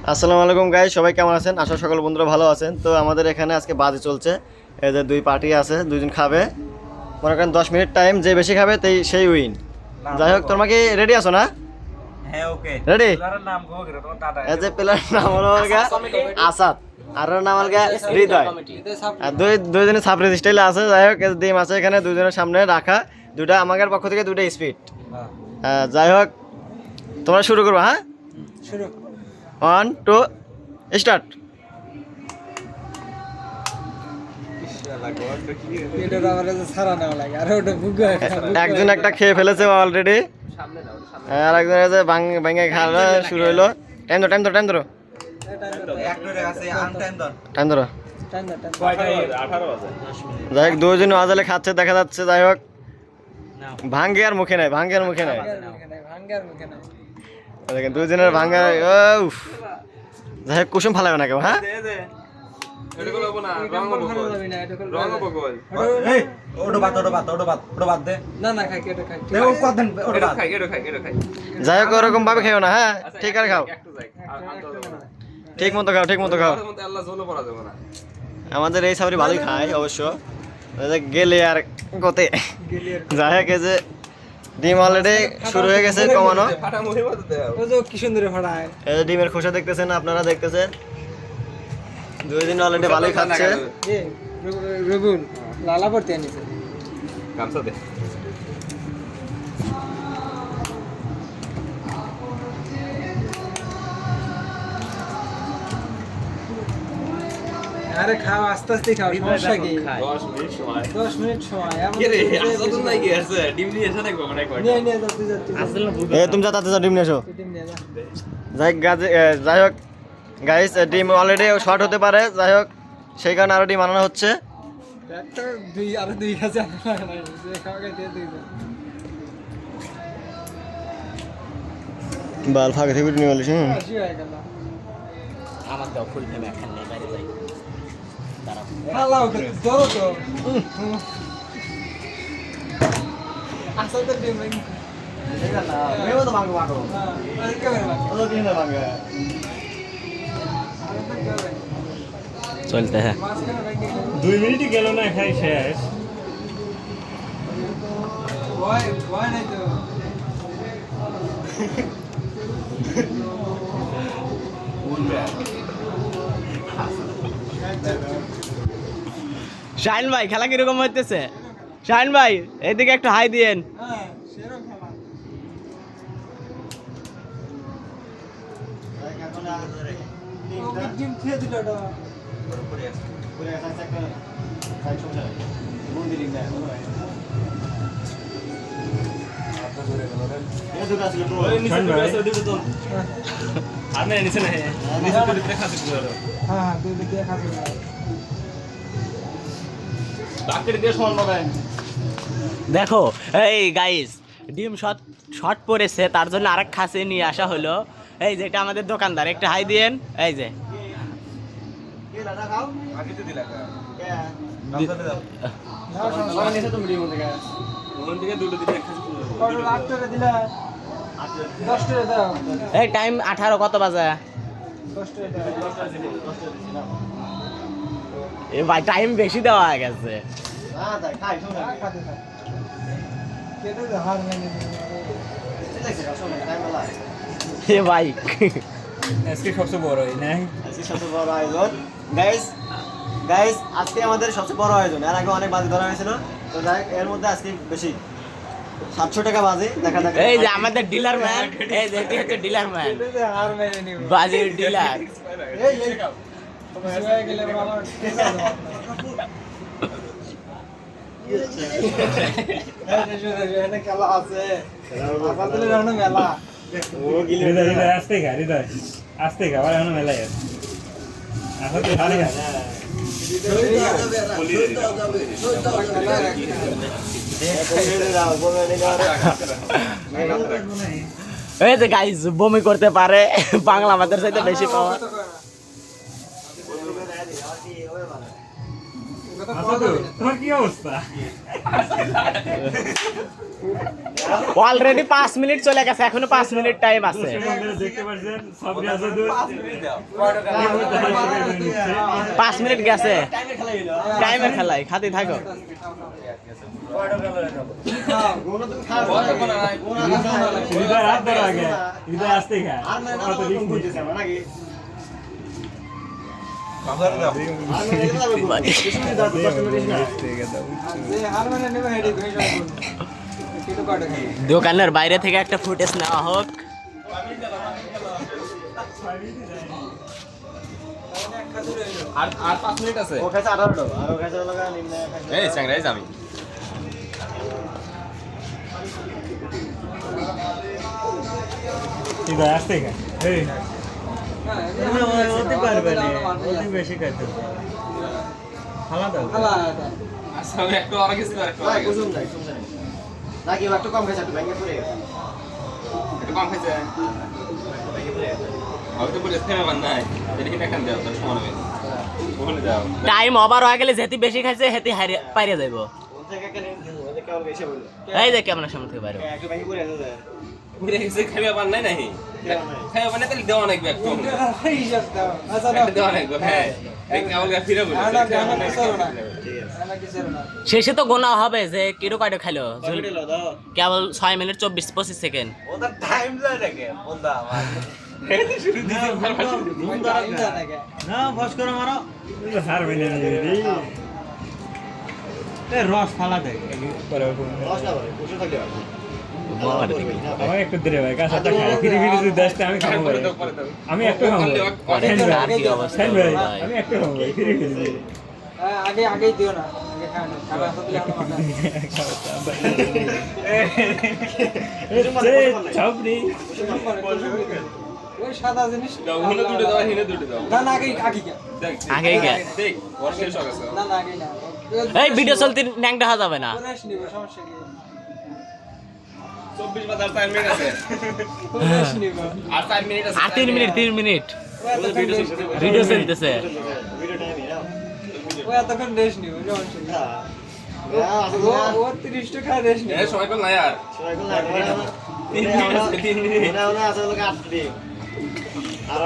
আসসালামু আলাইকুম গাইস, সবাই কেমন আছেন? আশা সকল বন্ধুরা ভালো আছেন। তো আমাদের এখানে আজকে বাজি চলছে। এই যে দুই পার্টি আছে, দুইজন খাবে। মনে করেন 10 মিনিট টাইম, যে বেশি খাবে সেই উইন। যাই হোক, তোমরা কি রেডি আছো না? হ্যাঁ, ওকে। রেডি? প্লেয়ারের নাম কো করে তোমার দাদা। এই যে প্লেয়ার নাম হলো আসাদ, আর ওর নাম হলো হৃদয়। আর দুইজনের সাব রেজিস্টাইলে আছে। যাই হোক, ডিম আছে এখানে দুইজনের সামনে রাখা, দুইটা আমাদের পক্ষ থেকে দুইটা স্পিড। যাই হোক, তোমরা শুরু করবা। হ্যাঁ, শুরু। 1 2 স্টার্ট। একজন একটা খেয়ে ফেলেছে অলরেডি, আর একজন ভাঙে খাওয়া শুরু হইলো। টাইম ধরো যাই হোক, দুজন আজালে খাচ্ছে দেখা যাচ্ছে। যাই হোক, ভাঙ্গে আর মুখে নাই। দেখেন দুজনের ভাঙ্গা। যাই হোক, কুসুম ফালাবে না কেউ। হ্যাঁ, যাই হোক, ওরকম ভাবে খাও না। হ্যাঁ, ঠিক আর খাও, ঠিক মতো খাও। আমাদের এই সাবরি ভালোই খায় অবশ্য, গেলে আর কতে। যাই হোক, এই যে ডিম অলরেডি শুরু হয়ে গেছে কমানো। কি সুন্দর ফাড়ায়। এই যে ডিমের খোসা দেখতেছেন, আপনারা দেখতেছেন। দুই দিন অলরেডি ভালোই খাচ্ছে। রবুল লালা পড়তে আনিছে গামছা দে। আরে খাও, আস্তে আস্তে খাও, সমস্যা কি? 10 মিনিট সময় কি রে আসল নাই কি আছে ডিম নিয়ে এসে দেখবো মনে কয় নিয়ে যাও আসল না বুঝ। তুমি যাতে ডিম নিয়ে এসো। ডিম নিয়ে যা। যাই হোক গাইস, ডিম অলরেডি শর্ট হতে পারে। যাই হোক, সেই কারণে আরো ডিম আনানো হচ্ছে। একটা দুই কাছে আনা নাই, যে খাওয়া দিয়ে দুই দাও। বাল ফাঁকে থেকে নিয়ে বলিস। আসি হয়ে গেল। আমার দাও ফুল ফেমে এখন নেই বাইরে যাই দাঁড়াও হালাও ধরো তো। আসল তো ডিম নাই। চলতে হ্যাঁ 2 মিনিটই গেল না, খাই শেষ। ভয় নাই তো। শাহিন ভাই খেলা কিরকম হইতেছে? শাহিন ভাই এদিকে একটু হাই দিয়েন। হ্যাঁ, সেরকম খেলা। ডিম খেয়ে দিল এটা। হ্যাঁ, দুই দিয়ে খাবে। দেখো এই গাইস, ডিম শর্ট পড়েছে, তার জন্য আরেক খাসি নিয়ে আসা হলো। এই যে এটা আমাদের দোকানদার, একটা হাই দিয়েন। এই যে এই টাইম 18 কত বাজে? এ ভাই টাইম বেশি দেওয়া হয়ে গেছে। এ ভাই আজকে সবচেয়ে বড় এই না, আজকে সবচেয়ে বড় আয়োজন গাইস, আজকে আমাদের সবচেয়ে বড় আয়োজন। এর আগে অনেক বাজি ধরা হয়েছিল, তো যাই হোক, এর মধ্যে আজকে বেশি 700 টাকা বাজি দেখা যাক। এই যে আমাদের ডিলার ম্যান, এই যে এটি হচ্ছে ডিলার ম্যান, বাজির ডিলার। খেলা আছে মেলা। আস্তে খা হৃদয়, আস্তে খা, আবার এখন মেলাই আছে। আসলে ভালো খা। এই যে গাইস, বমি করতে পারে, বাংলা আমাদের সাথে বেশি পাওয়া। তোমার কি অবস্থা? অলরেডি 5 মিনিট চলে গেছে, এখনো 5 মিনিট টাইম আছে। দেখতে পাচ্ছেন সবরি আসাদুর 5 মিনিট গেছে, টাইমের খেলাই খাতে থাকো। হৃদয় হাত ধরো আগে, হৃদয় আসতে খা কত রিস্ক নিচ্ছে। দোকানের বাইরে থেকে একটা ফুটেজ নেওয়া হোক। আর 5 মিনিট আছে। ও খাইছে 18টা আর ও খাইছে লগা নিম্নে খাইছে এই চ্যাংরাইজ আমি হৃদয় আসতে খা। এই হতে পারবে না বেশি খাইতে আসলে একটু আর কিছু একটু ভাই বুঝুন নাই সমস্যা নেই নাকি ও একটু কম খাইছে একটু ভেঙে পড়ে গেছে একটু কম খাইছে। আমি তো বলে ফেরা বান নাই। এটা কি দেখান দাও তার সমান হবে। ওখানে যাও। টাইম ওভার হয়ে গেলে যেতি বেশি খাইছে হেতি পাইরে যাইব। ওর থেকে কেন ওদের কেবল বেশি বললো এই যে কেমন সামনে থেকে বাইরে। একটু ভেঙে পড়ে গেছে পুরো এসে খাইবা বান নাই নাহি। খাইবা বান নাই তাহলে দেওয়া লাগবে একটু। হিসাব দাও আচ্ছা একটা দেওয়া লাগবে হ্যাঁ। এই কেবল ফিরে বলে। ঠিক আছে শেষে তো গোনা হবে যে কিরো কয়টা খাইলো। কমিটি লো দাও কেবল 6 মিনিট 24-25 সেকেন্ড। ওদের টাইম যায় নাকি বন্ধা আমার শুরু দিতে না বস করে মারো হার মেনে নিয়ে এ রস ফালা দে লস না করে কুশল থাকলে হবে আমার একটু দূরে ভাই কাঁচাটা খাই ফিরে ফিরে যদি দেশটা আমি খাবো ভাই। আমি একটু খাবো আর কি অবস্থা সেন ভাই ভাই। আমি একটু খাবো ভাই ফিরে ফিরে আগে আগেই দিও না আগে খাও না খাবার সাথে এখন মাথা চাপড়ি ওই সাদা জিনিস ওখানে দুটো দাও হিনে দুটো দাও। না না আগে আগে কে দেখ আগেই গে। দেখ ওর শেষ হয়ে গেছে। না না আগে না এই ভিডিও চলতে ন্যাংটা হওয়া যাবে না। রেস্ট নিব সমস্যা কি 24 বাজার 4 মিনিট আছে। রেস্ট নিব আর 4 মিনিট আছে। আর 3 মিনিট ভিডিও চলতেছে। ভিডিও টাইমে নাও ওই এতক্ষণ রেস্ট নিব সমস্যা কি হ্যাঁ ও 30 টাকা রেস্ট নিব এ সময় কোন না यार। সবাই কোন লাগে না 3 মিনিট আছে 3 মিনিট। এটা ওনা আছে লোক 8 দিন আর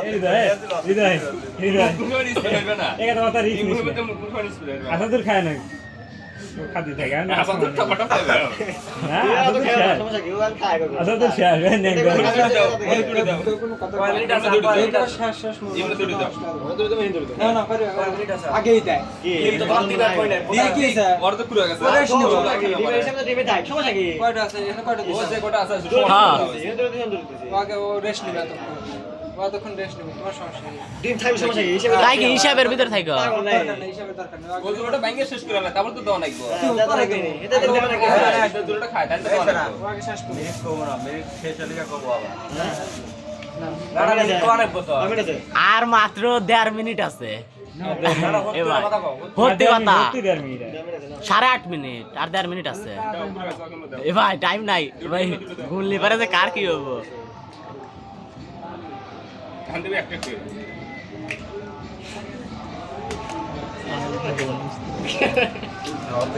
হৃদয় হৃদয় হৃদয় মুখ স্পিড হবে না। এটা তো কথা রিস্ক মুখ নিস মধ্যে মুখ স্পিড হবে। আসাদুর খায় না খাতি থাকে না আসাদুর টপাটা খাবে। তো খেলা সমস্যা কি ও আর খায় করবে আসাদুর শেয়ার নেন দাও ওই দুটো দাও। কোনো কথা কয় মিনিট আছে দুটো দাও। শেষ শেষ এগুলো দুটো দাও। না না পারে আগেই দেয় কি তো বাদ দিবা কই না। দিয়ে কি স্যার ওর তো পুরো গেছে। রেস্ট নিব ডিমে হিসাবে ডিমে থাক সমস্যা কি কয়টা আছে এখানে কয়টা ও দিছে যে কোটা আছে হ্যাঁ। এটা তো দিন দিতেছি ও আগে ও রেস্ট নিবে তখন ও তখন রেস্ট নিবে তোমার সমস্যা নেই ডিম থাকবে সমস্যা কি হিসাবে তাই কি হিসাবের ভিতর থাকো। পাগল নাই দরকার নেই হিসাবে দরকার নেই ও দুটোটা ব্যাংকে শেষ করে না তারপর তো দাও নাইবো। এটা দিতে হবে নাকি হ্যাঁ দুটোটা খায় তাহলে তো দাও নাইবো। ও আগে শেষ করি আমি এটা আর মাত্র 1.5 মিনিট আছে। এবার ভর্তি কথা 8.5 মিনিট আর 1.5 মিনিট আছে। এ ভাই টাইম নাই ভাই গুনলি পারে যে কার কি হবো। খান দেবে একটা করে।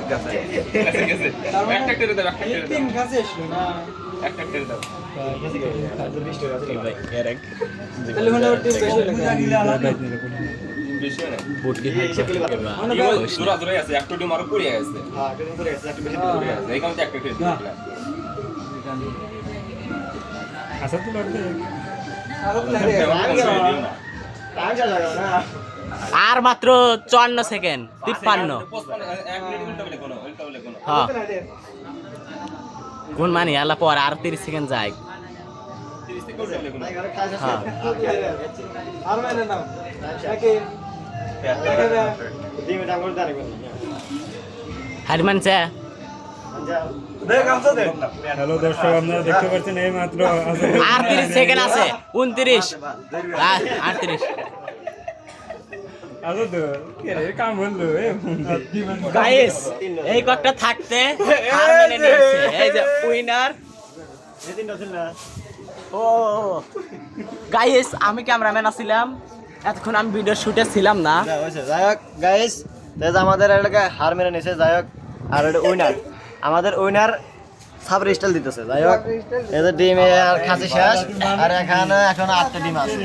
গেছে। একটা করে দাও একটা করে দাও। তিন কাছে এসলো না একটা করে দাও। তাহলে হলো ওর টিম বেশি লাগে বেশি না। বুটকি জোড়া জোড়াই আছে একটা টিম আরো পড়ে গেছে। হ্যাঁ এটা করে আছে একটু বেশি পড়ে গেছে। এই কারণে একটা করে দিলাম। আসাদুর লড়তে আরো লাগে টাইম চলে যাবে না আর মাত্র 54 সেকেন্ড 53। 1 মিনিট উল্টা বলে কোনো উল্টা বলে কোনো। হ্যাঁ কোন মানে আল্লাহ পর আর 30 সেকেন্ড যায়। 30 থেকে উল্টা বলে কোনো। হ্যাঁ আর মানে নাও একে ডিমে টাইম করে দাঁড়াবে হারিমান চা দেখ আমসা দে হ্যালো দর্শক আপনারা দেখতে পাচ্ছেন এই মাত্র আর 30 সেকেন্ড আছে 29 আর 38। আসাদুর কে রে কাম হলো গাইস এই কয়েকটা থাকতে হার মেনে নিয়েছে। এই যে উইনার। এই তিনটা ছিল না ও গাইস আমি ক্যামেরাম্যান আছিলাম এতক্ষণ আমি ভিডিও শুটে ছিলাম না। যাই হোক গাইস, আমাদের এলাকায় হার মেনে নিছে। যাই হোক, আর এটা উইনার, আমাদের উইনার সাব রিস্টাইল দিতেছে। যাই হোক, এদের ডিম আর খাসি শেষ, আর এখানে এখন 8টা ডিম আছে।